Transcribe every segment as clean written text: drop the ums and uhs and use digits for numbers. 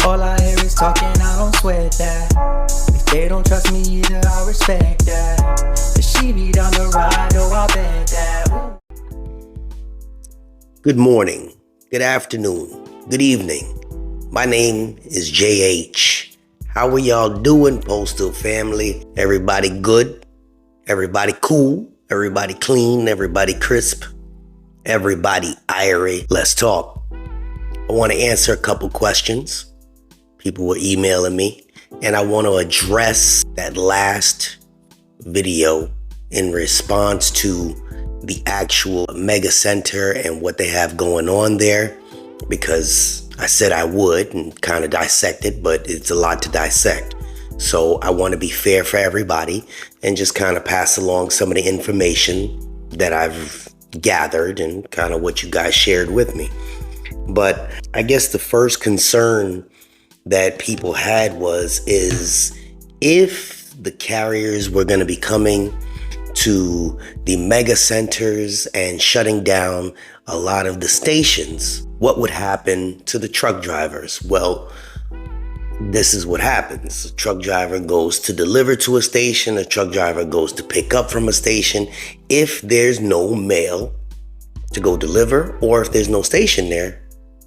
All I hear is talking, I don't sweat that. If they don't trust me either, I respect that. If she be down the ride, oh, I bet that. Good morning, good afternoon, good evening. My name is JH. How are y'all doing, Postal family? Everybody good? Everybody cool? Everybody clean? Everybody crisp? Everybody irie? Let's talk. I want to answer a couple questions. People were emailing me, and I want to address that last video in response to the actual mega center and what they have going on there, because I said I would and kind of dissect it, but it's a lot to dissect. So I want to be fair for everybody and just kind of pass along some of the information that I've gathered and kind of what you guys shared with me. But I guess the first concern that people had is if the carriers were going to be coming to the mega centers and shutting down a lot of the stations, what would happen to the truck drivers? Well, this is what happens. A truck driver goes to deliver to a station. A truck driver goes to pick up from a station. If there's no mail to go deliver, or if there's no station there,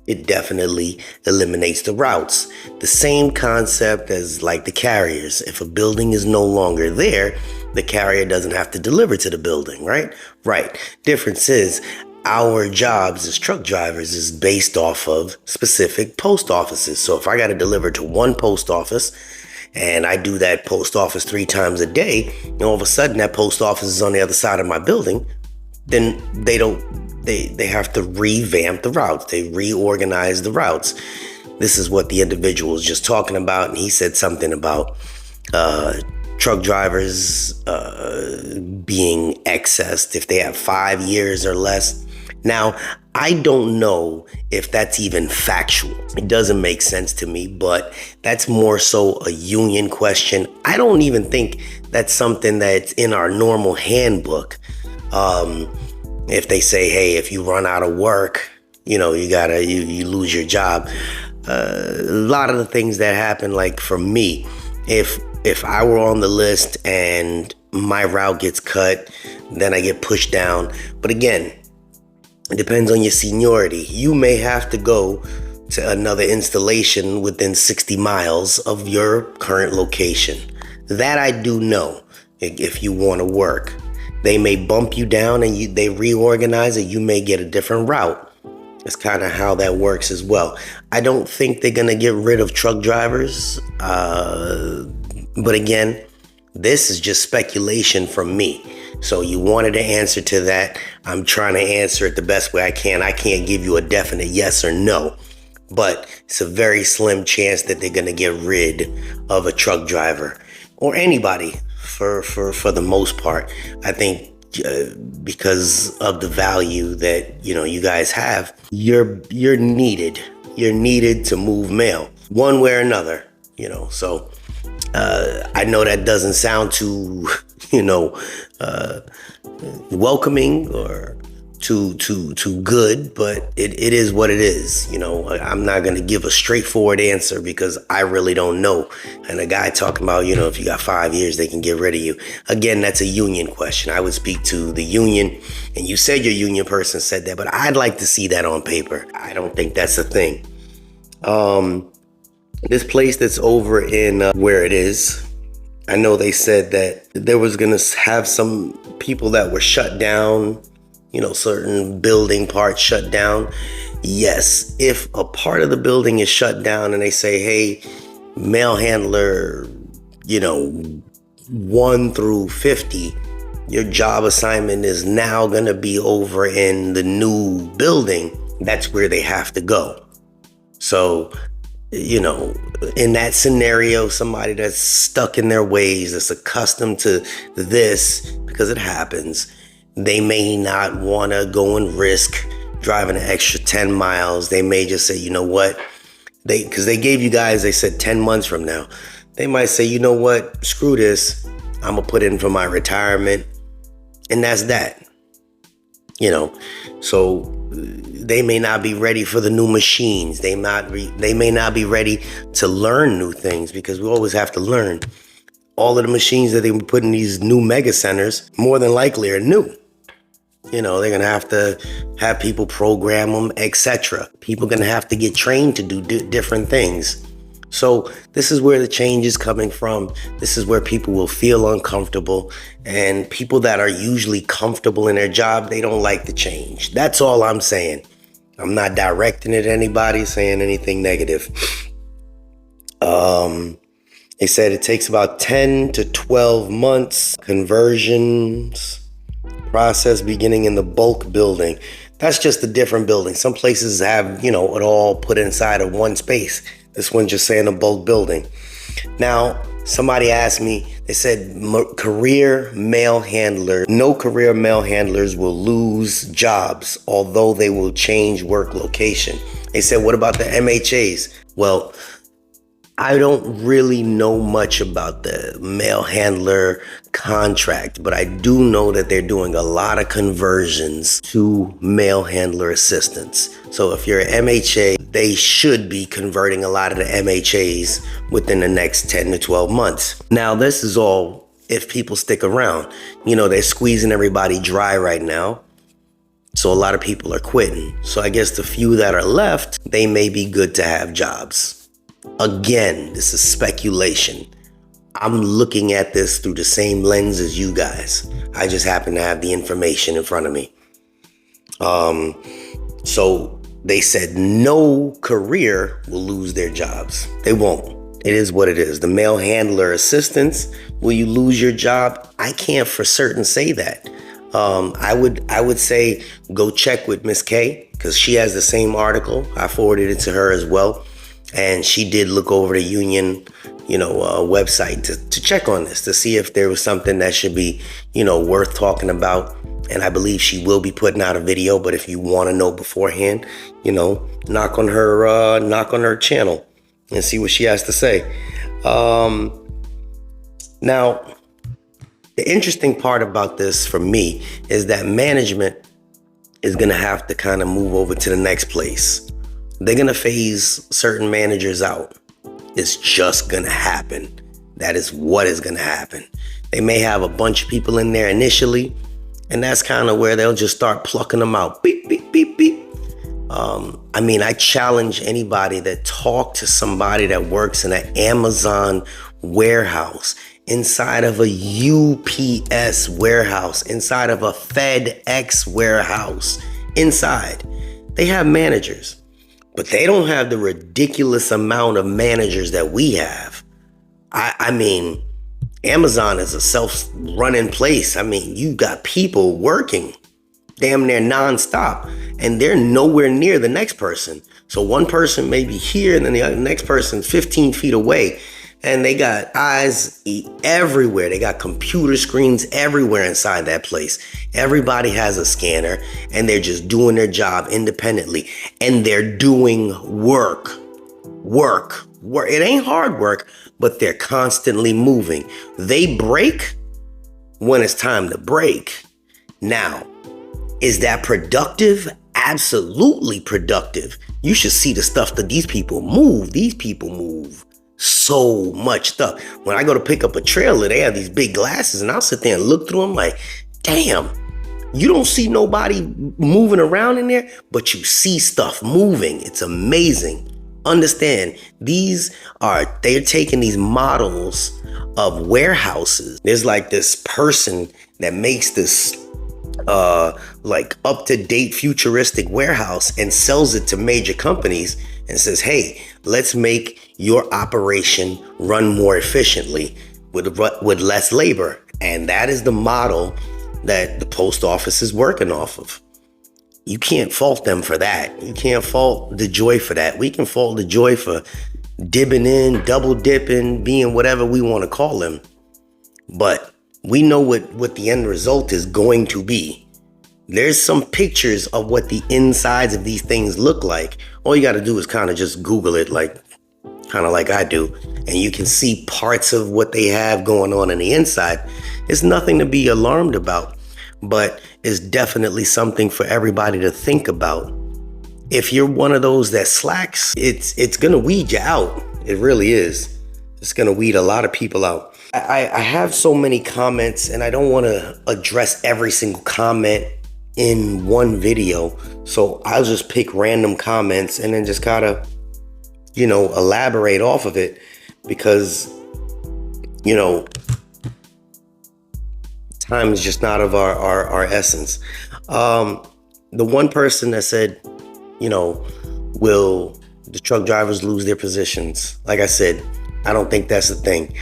it definitely eliminates the routes. The same concept as like the carriers. If a building is no longer there, the carrier doesn't have to deliver to the building, right? Right. Difference is our jobs as truck drivers is based off of specific post offices. So if I got to deliver to one post office and I do that post office 3 times a day, and all of a sudden that post office is on the other side of my building, then they have to revamp the routes. They reorganize the routes. This is what the individual was just talking about. And he said something about truck drivers being excessed if they have 5 years or less. Now, I don't know if that's even factual. It doesn't make sense to me, but that's more so a union question. I don't even think that's something that's in our normal handbook. If they say, hey, if you run out of work, you lose your job. A lot of the things that happen, like for me, if I were on the list and my route gets cut, then I get pushed down. But again, it depends on your seniority. You may have to go to another installation within 60 miles of your current location. That I do know. If you want to work, they may bump you down and they reorganize it. You may get a different route. That's kind of how that works as well. I don't think they're going to get rid of truck drivers. But again, this is just speculation from me. So you wanted an answer to that. I'm trying to answer it the best way I can. I can't give you a definite yes or no, but it's a very slim chance that they're going to get rid of a truck driver or anybody for the most part. I think because of the value that, you guys have, you're needed. You're needed to move mail one way or another, so I know that doesn't sound too, welcoming or too good, but it is what it is. I'm not going to give a straightforward answer because I really don't know. And a guy talking about, if you got 5 years, they can get rid of you. Again, that's a union question. I would speak to the union, and you said your union person said that, but I'd like to see that on paper. I don't think that's a thing. This place that's over in where it is, I know they said that there was going to have some people that were shut down, certain building parts shut down. Yes, if a part of the building is shut down and they say, hey, mail handler, 1 through 50, your job assignment is now going to be over in the new building. That's where they have to go. So, in that scenario, somebody that's stuck in their ways, that's accustomed to this, because it happens, they may not want to go and risk driving an extra 10 miles. They may just say, you know what, because they gave you guys, they said 10 months from now. They might say, you know what, screw this. I'm going to put in for my retirement. And that's that. So they may not be ready for the new machines. They may not be ready to learn new things, because we always have to learn. All of the machines that they put in these new mega centers, more than likely are new. You know, they're going to have people program them, etc. People are going to have to get trained to do different things. So this is where the change is coming from. This is where people will feel uncomfortable. And people that are usually comfortable in their job, they don't like the change. That's all I'm saying. I'm not directing it at anybody, saying anything negative. They said it takes about 10 to 12 months. Conversions process beginning in the bulk building. That's just a different building. Some places have, it all put inside of one space. This one just saying a bulk building. Now, somebody asked me, they said no career mail handlers will lose jobs, although they will change work location. They said, what about the MHAs? Well, I don't really know much about the mail handler contract, but I do know that they're doing a lot of conversions to mail handler assistants. So if you're an MHA, they should be converting a lot of the MHAs within the next 10 to 12 months. Now, this is all if people stick around. They're squeezing everybody dry right now. So a lot of people are quitting. So I guess the few that are left, they may be good to have jobs. Again, this is speculation. I'm looking at this through the same lens as you guys. I just happen to have the information in front of me. So they said no career will lose their jobs. They won't. It is what it is. The mail handler assistants, will you lose your job? I can't for certain say that. I would say go check with Miss K, because she has the same article. I forwarded it to her as well. And she did look over the union, website to check on this, to see if there was something that should be, worth talking about. And I believe she will be putting out a video. But if you want to know beforehand, knock on her channel and see what she has to say. Now, the interesting part about this for me is that management is going to have to kind of move over to the next place. They're going to phase certain managers out. It's just going to happen. That is what is going to happen. They may have a bunch of people in there initially, and that's kind of where they'll just start plucking them out. Beep, beep, beep, beep. I challenge anybody that talk to somebody that works in an Amazon warehouse, inside of a UPS warehouse, inside of a FedEx warehouse, inside. They have managers. But they don't have the ridiculous amount of managers that we have. Amazon is a self-running place. You got people working damn near nonstop, and they're nowhere near the next person. So one person may be here, and then the next person 15 feet away. And they got eyes everywhere. They got computer screens everywhere inside that place. Everybody has a scanner, and they're just doing their job independently. And they're doing work. It ain't hard work, but they're constantly moving. They break when it's time to break. Now, is that productive? Absolutely productive. You should see the stuff that these people move. These people move so much stuff. When I go to pick up a trailer, they have these big glasses, and I'll sit there and look through them like, damn, you don't see nobody moving around in there, but you see stuff moving. It's amazing. Understand, they're taking these models of warehouses. There's like this person that makes this like up-to-date futuristic warehouse and sells it to major companies and says, hey, let's make your operation run more efficiently with less labor. And that is the model that the post office is working off of. You can't fault them for that. You can't fault the Joy for that. We can fault the Joy for dipping in, double dipping, being whatever we want to call them. But we know what the end result is going to be. There's some pictures of what the insides of these things look like. All you got to do is kind of just Google it, kind of like I do. And you can see parts of what they have going on the inside. It's nothing to be alarmed about, but it's definitely something for everybody to think about. if you're one of those that slacks, it's gonna weed you out. It really is. It's gonna weed a lot of people out. I have so many comments, and I don't want to address every single comment in one video. So I'll just pick random comments and then just kind of, elaborate off of it, because, time is just not of our essence. The one person that said, will the truck drivers lose their positions? Like I said, I don't think that's the thing.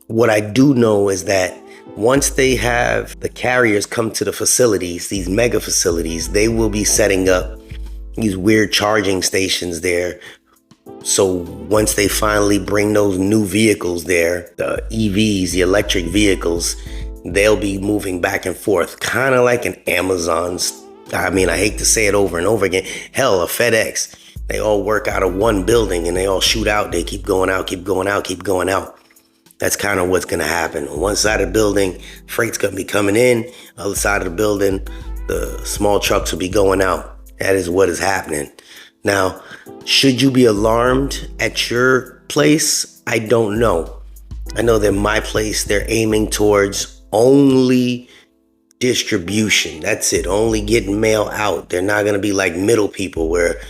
What I do know is that once they have the carriers come to the facilities, these mega facilities, they will be setting up these weird charging stations there. So once they finally bring those new vehicles there, the EVs, the electric vehicles, they'll be moving back and forth, kind of like an Amazon's. I mean, I hate to say it over and over again. Hell, a FedEx. They all work out of one building and they all shoot out. They keep going out, keep going out, keep going out. That's kind of what's going to happen. On one side of the building, freight's going to be coming in. Other side of the building, the small trucks will be going out. That is what is happening. Now, should you be alarmed at your place? I don't know. I know that my place, they're aiming towards only distribution. That's it. Only getting mail out. They're not going to be like middle people where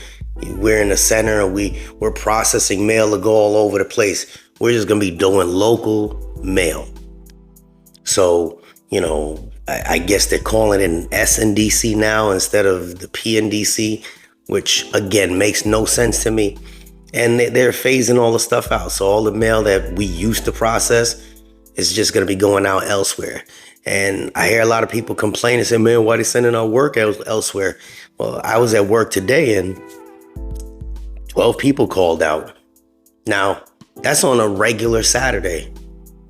we're in the center and we're processing mail to go all over the place. We're just going to be doing local mail. So, I guess they're calling it an SNDC now instead of the PNDC, which again makes no sense to me. And they're phasing all the stuff out. So all the mail that we used to process is just going to be going out elsewhere. And I hear a lot of people complain and say, man, why are they sending our work elsewhere? Well, I was at work today and 12 people called out. Now, that's on a regular Saturday.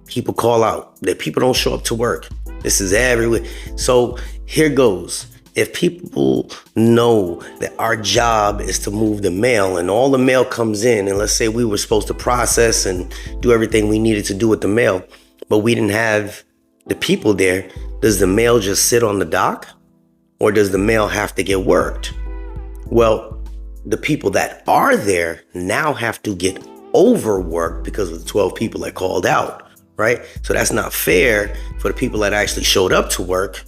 People call out. That people don't show up to work. This is everywhere. So here goes. If people know that our job is to move the mail and all the mail comes in, and let's say we were supposed to process and do everything we needed to do with the mail, but we didn't have the people there, does the mail just sit on the dock or does the mail have to get worked? Well, the people that are there now have to get overworked because of the 12 people that called out. Right? So that's not fair for the people that actually showed up to work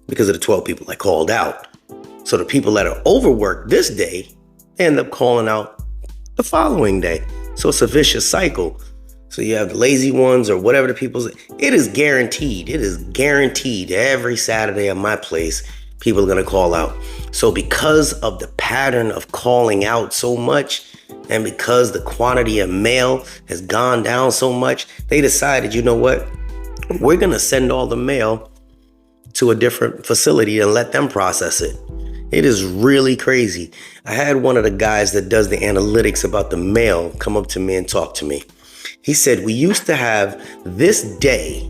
because of the 12 people that called out. So the people that are overworked this day end up calling out the following day. So it's a vicious cycle. So you have the lazy ones or whatever the people say. It is guaranteed. It is guaranteed every Saturday at my place, people are going to call out. So because of the pattern of calling out so much, and because the quantity of mail has gone down so much, they decided, you know what? We're going to send all the mail to a different facility and let them process it. It is really crazy. I had one of the guys that does the analytics about the mail come up to me and talk to me. He said, we used to have this day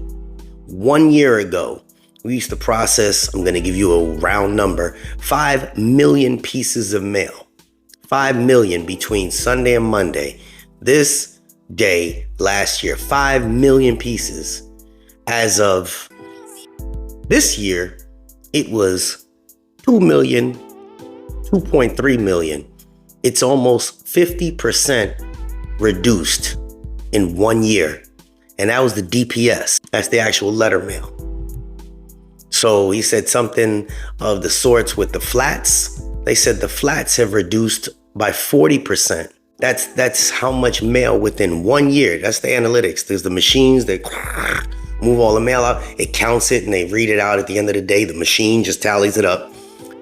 1 year ago. We used to process, I'm going to give you a round number, 5 million pieces of mail. 5 million between Sunday and Monday. This day last year, 5 million pieces. As of this year, it was 2 million, 2.3 million. It's almost 50% reduced in 1 year. And that was the DPS. That's the actual letter mail. So he said something of the sorts with the flats. They said the flats have reduced by 40%. That's how much mail within 1 year. That's the analytics. There's the machines that move all the mail out. It counts it and they read it out at the end of the day. The machine just tallies it up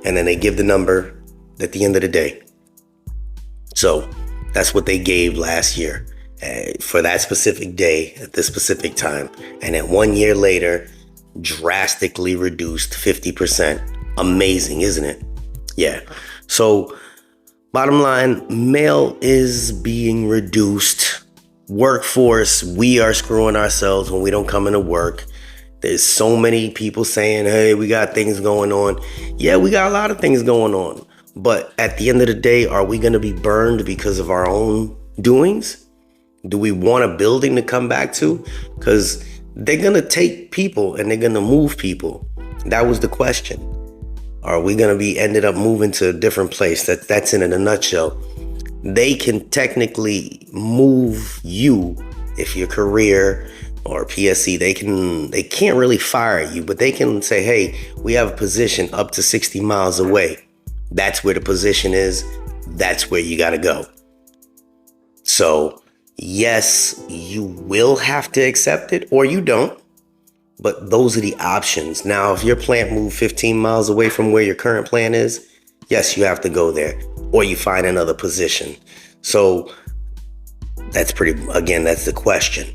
and then they give the number at the end of the day. So that's what they gave last year for that specific day at this specific time. And then 1 year later, drastically reduced 50%. Amazing, isn't it? Yeah. So bottom line, mail is being reduced. Workforce, we are screwing ourselves when we don't come into work. There's so many people saying, hey, we got things going on. Yeah, we got a lot of things going on. But at the end of the day, are we going to be burned because of our own doings? Do we want a building to come back to? Because they're going to take people and they're going to move people. That was the question. are we going to be ended up moving to a different place? That's in a nutshell. They can technically move you if your career or PSC, they can't really fire you, but they can say, hey, we have a position up to 60 miles away. That's where the position is. That's where you got to go. So yes, you will have to accept it or you don't, but those are the options. Now, if your plant moved 15 miles away from where your current plant is, yes, you have to go there or you find another position. So that's that's the question.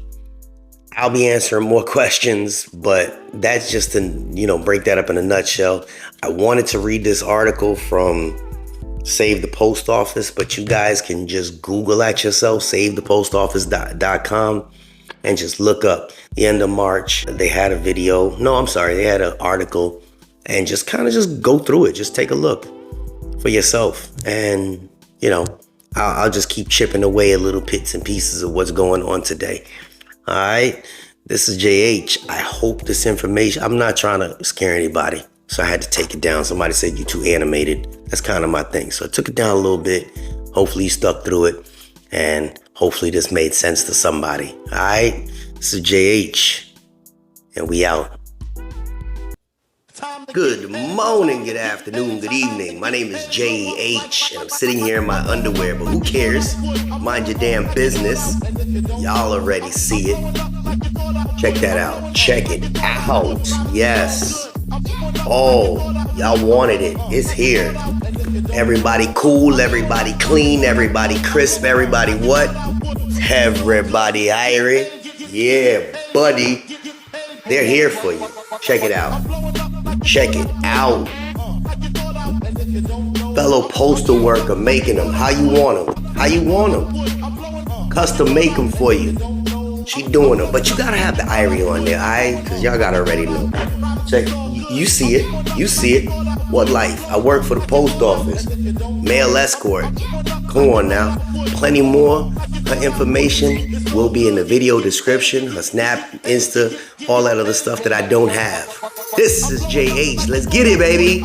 I'll be answering more questions, but that's just to, break that up in a nutshell. I wanted to read this article from Save the Post Office, but you guys can just Google at yourself, savethepostoffice.com, and just look up the end of March. They had a video. No, I'm sorry. They had an article, and just go through it. Just take a look for yourself. And, I'll just keep chipping away at little bits and pieces of what's going on today. All right, this is JH. I hope this information, I'm not trying to scare anybody, so I had to take it down. Somebody said you're too animated. That's kind of my thing. So I took it down a little bit. Hopefully you stuck through it, and hopefully this made sense to somebody. All right, this is JH, and we out. Good morning, good afternoon, good evening. My name is JH, and I'm sitting here in my underwear, but who cares? Mind your damn business. Y'all already see it. Check that out. Check it out. Yes. Oh, y'all wanted it. It's here. Everybody cool, everybody clean, everybody crisp, everybody what? Everybody irie. Yeah, buddy. They're here for you. Check it out. Check it out. Fellow postal worker making them. How you want them? How you want them? Custom make them for you. She doing them. But you gotta have the irie on there, alright? Because y'all gotta already know. Check. You see it. You see it. What life? I work for the post office. Mail escort. Come on now. Plenty more. Her information will be in the video description. Her Snap, Insta, all that other stuff that I don't have. This is JH. Let's get it, baby.